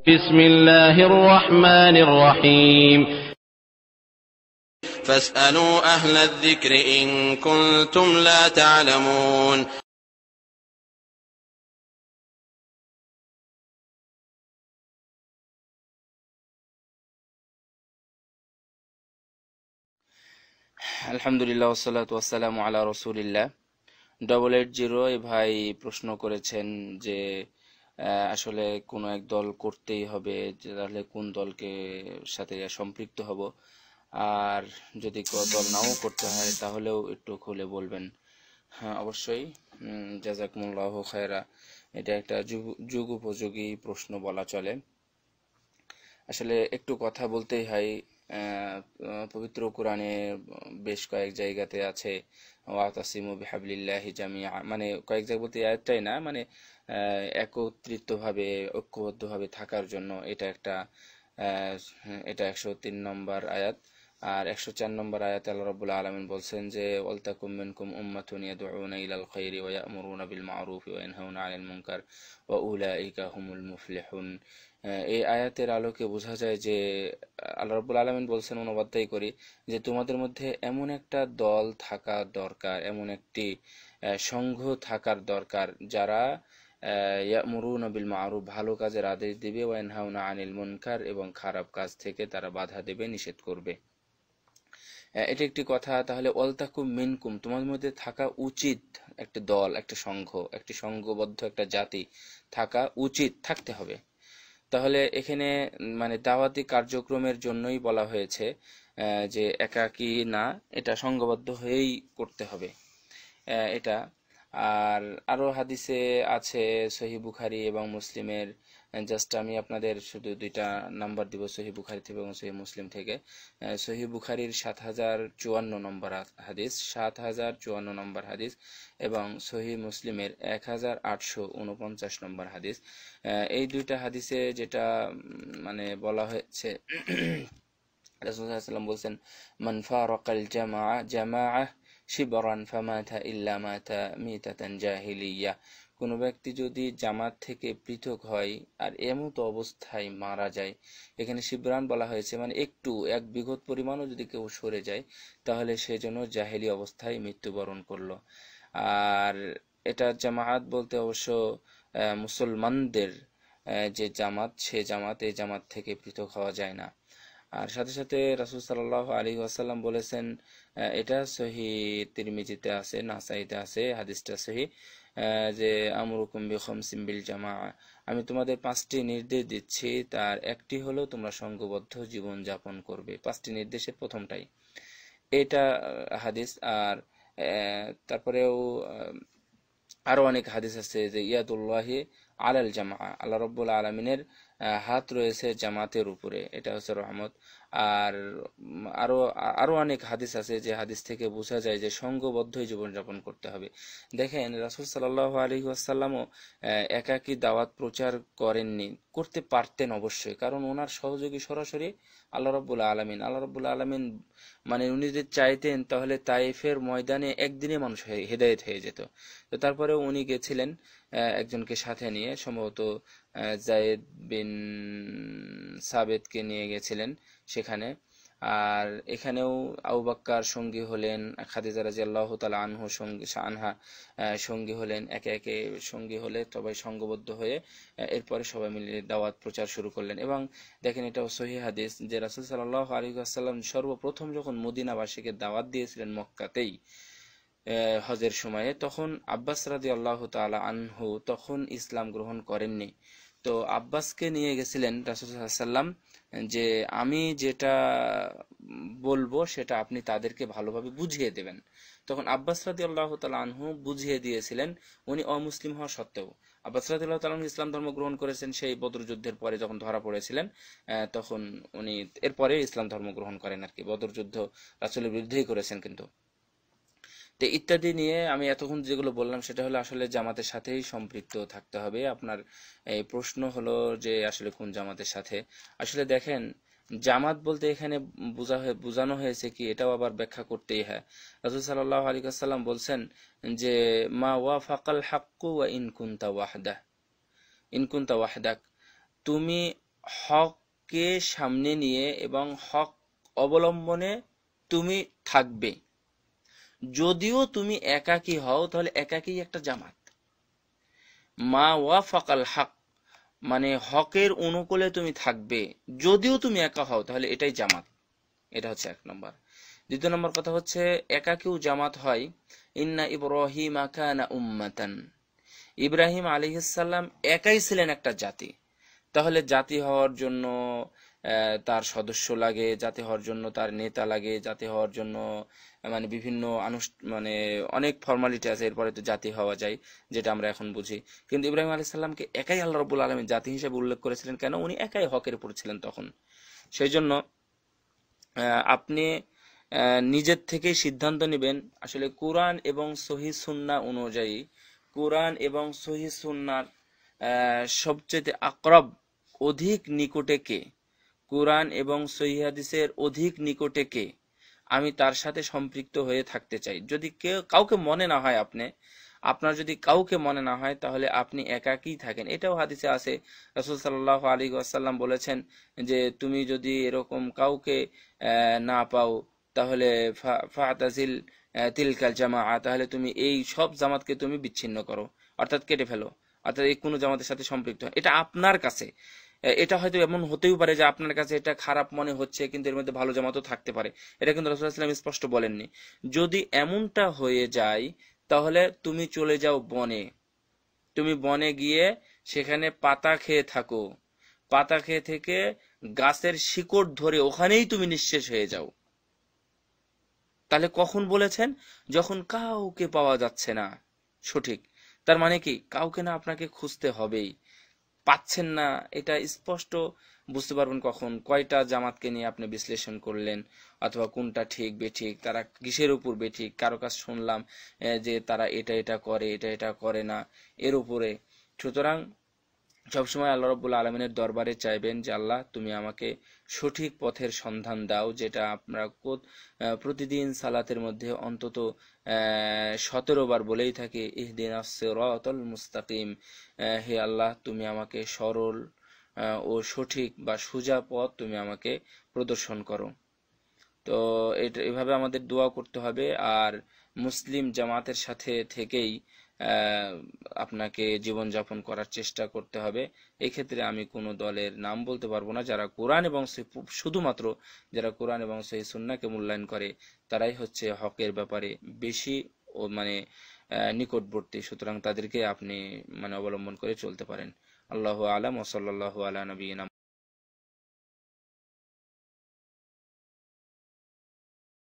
بسم الله الرحمن الرحيم فاسألوا أهل الذكر إن كنتم لا تعلمون আলহামদুলিল্লাহ ওয়াসসালাতু ওয়াসসালামু আলা রাসূলিল্লাহ। 880 ভাই প্রশ্ন করেছেন যে আসলে কোন এক দল করতেই হবে, যে তাহলে কোন দলকে সাথে সম্পৃক্ত হব, আর যদি দল নাও করতে হয় তাহলেও একটু খুলে বলবেন। হ্যাঁ, অবশ্যই। জাযাকুমুল্লাহু খায়রা। এটা একটা যুগ উপযোগী প্রশ্ন বলা চলে। আসলে একটু কথা বলতেই হয়। পবিত্র কোরআনে বেশ কয়েক জায়গাতে আছে ওয়াতাসিমু বিহাবলিল্লাহি জামিআ, মানে কয়েক জায়গা বলতে আয়াতটাই না, মানে একত্রিতভাবে ঐক্যবদ্ধভাবে থাকার জন্য এটা 103 নম্বর আয়াত। আর 104 নম্বর আয়াতে আল্লাহ রাব্বুল আলামিন বলছেন যে ওয়ালতাকুম মিনকুম উম্মাতুন ইয়াদউনা ইলাল খায়রি ওয়া ইয়া'মুরুনা বিল মা'রুফি ওয়া ইয়ানহাউনা 'আনিল মুনকার ওয়া উলাইকা হুমুল মুফলিহুন। এই আয়াতের আলোকে বোঝা যায় যে আল্লাহ রাব্বুল আলামিন বলছেন, অনুবাদটাই করি, যে তোমাদের মধ্যে এমন একটা দল থাকা দরকার, এমন একটি সংঘ থাকার দরকার যারা ইয়া'মুরুনা বিল মা'রুফ, ভালো কাজের আদেশ দিবে, ওয়া ইয়ানহাউনা আনিল মুনকার, এবং খারাপ কাজ থেকে তারা বাধা দেবে, নিষেধ করবে। এটা একটি কথা। তাহলে ওয়ালতাকুম মিনকুম, তোমাদের মধ্যে থাকা উচিত একটা দল, একটা সংঘ, একটি সংঘবদ্ধ একটা জাতি থাকা উচিত, থাকতে হবে। তাহলে এখানে মানে দাওয়াতি কার্যক্রমের জন্যই বলা হয়েছে যে একাকী না, এটা সংঘবদ্ধ হয়েই করতে হবে এটা। আর আরো হাদিসে আছে সহিহ বুখারী এবং মুসলিমের, জাস্ট আমি আপনাদের শুধু দুইটা নাম্বার দিব সহিহ বুখারী থেকে এবং সহিহ মুসলিম থেকে। সহিহ বুখারীর 7054 নম্বর হাদিস, 7054 নম্বর হাদিস, এবং সহিহ মুসলিমের 1849 নম্বর হাদিস। এই দুইটা হাদিসে যেটা মানে বলা হয়েছে, রাসূলুল্লাহ সাল্লাল্লাহু আলাইহি ওয়াসাল্লাম বলছেন, মান ফারাকাল জামাআ শিবরান ফামাতা ইল্লা মাতা মিতাতান জাহিলিয়া। কোনো ব্যক্তি যদি জামাত থেকে পৃথক হয় আর এমতো অবস্থায় মারা যায়, এখানে শিবরান বলা হয়েছে মানে একটু, এক বিঘত পরিমাণও যদি কেউ সরে যায়, তাহলে সে যেন জাহেলি অবস্থায় মৃত্যুবরণ করলো। আর এটা জামাত বলতে অবশ্য মুসলমানদের যে জামাত, সে জামাত, এই জামাত থেকে পৃথক হওয়া যায় না। আর সাথে সাথে রাসূল সাল্লাল্লাহু আলাইহি ওয়াসাল্লাম বলেছেন, এটা সহিহ তিরমিজিতে আছে, নাসাইতে আছে, হাদিসটা সহিহ, যে আমরুকুম বিখামসিন বিল জামাআ, আমি তোমাদের 5টি নির্দেশ দিচ্ছি, তার একটি হলো তোমরা সংঘবদ্ধ জীবন যাপন করবে। 5টি নির্দেশের প্রথমটাই এটা হাদিস। আর তারপরেও আরো অনেক হাদিস আছে যে ইয়াদুল্লাহি আলাল জামাআ, আল্লাহ রাব্বুল আলামিনের হাত রয়েছে জামাতের উপরে, এটা হচ্ছে রহমত। আর আরো আরো অনেক হাদিস আছে যে হাদিস থেকে বোঝা যায় যে সংঘবদ্ধই জীবনযাপন করতে হবে। দেখেন, রাসূল সাল্লাল্লাহু আলাইহি ওয়াসাল্লামও একাকী দাওয়াত প্রচার করেননি, করতে পারতেন অবশ্যই, কারণ ওনার সহযোগী সরাসরি আল্লাহ রাব্বুল আলামিন। আল্লাহ রাব্বুল আলামিন মানে উনি যদি চাইতেন তাহলে তাইফের ময়দানে একদিনে মানুষ হেদায়েত হয়ে যেত। তো তারপরেও উনি গেছিলেন একজনকে সাথে নিয়ে, সম্ভবত যায়েদ বিন সাবেতকে নিয়ে গেছিলেন সেখানে। আর এখানেও আবু বকর সঙ্গী হলেন, খাদিজা রাদিয়াল্লাহু তাআলা আনহা সঙ্গী হলেন, একে একে সঙ্গী হলে সবাই সংঘবদ্ধ হয়ে এরপরে সবাই মিলে দাওয়াত প্রচার শুরু করলেন। এবং দেখেন, এটাও সহিহ হাদিস যে রাসূল সাল্লাল্লাহু আলাইহি ওয়াসাল্লাম সর্বপ্রথম যখন মদিনাবাসীকে দাওয়াত দিয়েছিলেন মক্কাতেই হজের সময়ে, তখন আব্বাস রাদিয়াল্লাহু তাআলা আনহু তখন ইসলাম গ্রহণ করেননি। তো আব্বাসকে নিয়ে গেছিলেন রাসূল সাল্লাল্লাহু আলাইহি ওয়াসাল্লাম, যে আমি যেটা বলবো সেটা আপনি তাদেরকে ভালোভাবে বুঝিয়ে দেবেন। তখন আব্বাস রাদিয়াল্লাহু তাআলা আনহু বুঝিয়ে দিয়েছিলেন, উনি অমুসলিম হওয়া সত্ত্বেও। আব্বাস রাদিয়াল্লাহু তাআলা আনহু ইসলাম ধর্ম গ্রহণ করেছেন সেই বদর যুদ্ধের পরে, যখন ধরা পড়েছিলেন, তখন উনি এরপরে ইসলাম ধর্ম গ্রহণ করেন আর কি। বদর যুদ্ধ রাসূলের বিরুদ্ধেই করেছেন কিন্তু। তো ইত্যাদি নিয়ে আমি এতক্ষণ যেগুলো বললাম সেটা হলো আসলে জামাতের সাথেই সম্পৃক্ত থাকতে হবে। আপনার এই প্রশ্ন হলো যে আসলে কোন জামাতের সাথে। আসলে দেখেন, জামাত বলতে এখানে বোঝানো হয়েছে কি, এটাও আবার ব্যাখ্যা করতেই হয়। রাসূল সাল্লাল্লাহু আলাইহি ওয়াসাল্লাম বলছেন যে মা ওয়াফাকাল হাক্কু ওয়া ইন কুনতা ওয়াহদাক, তুমি হককে সামনে নিয়ে এবং হক অবলম্বনে তুমি থাকবে। যদিও তুমি একাকী হও তাহলে একাকী একটা জামাত। মা ওয়াফাকাল হক মানে হকের অনুকূলে তুমি থাকবে, যদিও তুমি একা হও তাহলে এটাই জামাত। এটা হচ্ছে 1 নম্বর। দ্বিতীয় নম্বর কথা হচ্ছে একাকিও জামাত হয়। ইন্না ইব্রাহিমা কানা উম্মাতান, ইব্রাহিম আলাইহিস সালাম একাই ছিলেন একটা জাতি। তাহলে জাতি হওয়ার জন্য তার সদস্য লাগে, জাতি হওয়ার জন্য তার নেতা লাগে, জাতি হওয়ার জন্য মানে বিভিন্ন মানে অনেক ফর্মালিটি আছে, এরপরে তো জাতি হওয়া যায়, যেটা আমরা এখন বুঝি। কিন্তু ইব্রাহিম আলাইহিস সালামকে একাই আল্লাহ রাব্বুল আলামিন জাতি হিসেবে উল্লেখ করেছিলেন কেন? উনি একাই হকের উপর ছিলেন তখন। সেই জন্য আপনি নিজের থেকেই সিদ্ধান্ত নেবেন আসলে কোরআন এবং সহিহ সুন্নাহ অনুযায়ী, কোরআন এবং সহিহ সুন্নাহর সবচেয়ে আকরাব অধিক নিকটে কে, কোরআন এবং সহিহ হাদিসের অধিক নিকটে কে, আমি তার সাথে সম্পৃক্ত হয়ে থাকতে চাই। যদি কাউকে মনে না হয়, আপনার যদি কাউকে মনে না হয় তাহলে আপনি একাকী থাকেন। এটাও হাদিসে আছে, রাসূল সাল্লাল্লাহু আলাইহি ওয়াসাল্লাম বলেছেন যে তুমি যদি এরকম কাউকে না পাও তাহলে ফাতাজিল তিলকাল জামাআ, তাহলে তুমি এই সব জামাতকে তুমি বিচ্ছিন্ন করো, অর্থাৎ কেটে ফেলো, অর্থাৎ এই কোনো জামাতের সাথে সম্পৃক্ত। এটা আপনার কাছে, এটা হয়তো এমন হতেও পারে যে আপনার কাছে এটা খারাপ মনে হচ্ছে, কিন্তু এর মধ্যে ভালো জামাতও থাকতে পারে, এটা কিন্তু রাসূল সাল্লাল্লাহু আলাইহি ওয়াসাল্লাম স্পষ্ট বলেননি। যদি এমনটা হয়ে যায় তাহলে তুমি চলে যাও বনে, তুমি বনে গিয়ে সেখানে পাতা খেয়ে থাকো, পাতা খেয়ে থেকে গাছের শিকড় ধরে ওখানেই তুমি নিঃশেষ হয়ে যাও। তাহলে কখন বলেছেন? যখন কাউকে পাওয়া যাচ্ছে না সঠিক। তার মানে কি কাউকে না আপনাকে খুঁজতে হবেই, পাচ্ছেন না, এটা স্পষ্ট বুঝতে পারবেন কখন, কয়টা জামাতকে নিয়ে আপনি বিশ্লেষণ করলেন, অথবা কোনটা ঠিক বেঠিক, তারা কিসের উপর বেঠিক, কারো কাছে শুনলাম যে তারা এটা এটা করে, এটা এটা করে না, এর উপরে। সুতরাং সবসময় আল্লাহ রাব্বুল আলামিনের দরবারে চাইবেন যে আল্লাহ তুমি আমাকে সঠিক পথের সন্ধান দাও, যেটা আমরা প্রতিদিন সালাতের মধ্যে অন্তত 17 বার বলেই থাকি, ইহদিনাস সিরাতাল মুস্তাকিম। হে আল্লাহ তুমি আমাকে সরল ও সঠিক বা সোজা পথ তুমি আমাকে প্রদর্শন করো। তো এটা এভাবে আমাদের দোয়া করতে হবে। আর মুসলিম জামাতের সাথে থেকেই আপনাকে জীবনযাপন করার চেষ্টা করতে হবে। এই ক্ষেত্রে আমি কোনো দলের নাম বলতে পারবো না। যারা কোরআন এবং শুধুমাত্র যারা কোরআন এবং সহিহ সুন্নাহকে মূল্যায়ন করে তারাই হচ্ছে হকের ব্যাপারে বেশি ও মানে নিকটবর্তী। সুতরাং তাদেরকে আপনি মানে অবলম্বন করে চলতে পারেন। আল্লাহু আ'লাম ওয়া সাল্লাল্লাহু আলা নবিয়িনা